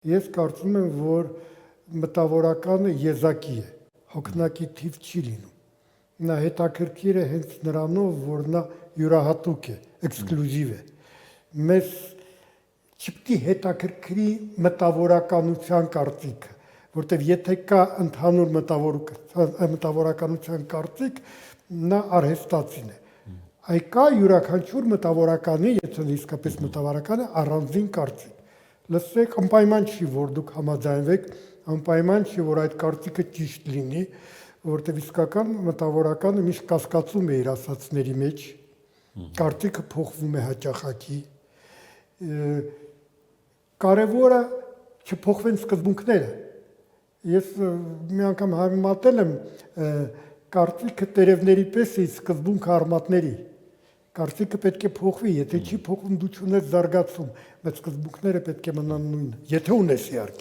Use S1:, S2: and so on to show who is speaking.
S1: Ես կարծում եմ, որ մտավորականը եզակի է, հոգնակի թիվ չի լինում։ Նա հետաքրքիր է հենց նրանով, որ նա յուրահատուկ է, էքսկլյուզիվ է։ Մեզ չպետք է հետաքրքրի մտավորականության կարծիքը, որտեվ եթե կա ընդհանուր մտավորականության կարծիք, նա արհեստացին է։ Այ կա յուրաքանչյուր մտավորականի, եթե իսկապես մտավորական է, առանձին կարծիք։ Լսեք, անպայման չի, որ դուք համաձայնվեք, անպայման չի, որ այդ կարծիքը ճիշտ լինի, որտեվ իսկական մտավորականը միշտ կասկածում է իր ասածների մեջ, կարծիքը փոխվում է հաճախակի։ Կարևորը չփոխվեն սկզբունքները։ Ես մի անգամ համեմատել եմ կարծիքը տերևների պես է, սկզբունքը արմատների։ Կարծիքը պետք է փոխվի, եթե չի փոխվում, դու չունես զարգացում, բայց սկզբունքները պետք է մնան նույնը, եթե ունես իհարկե։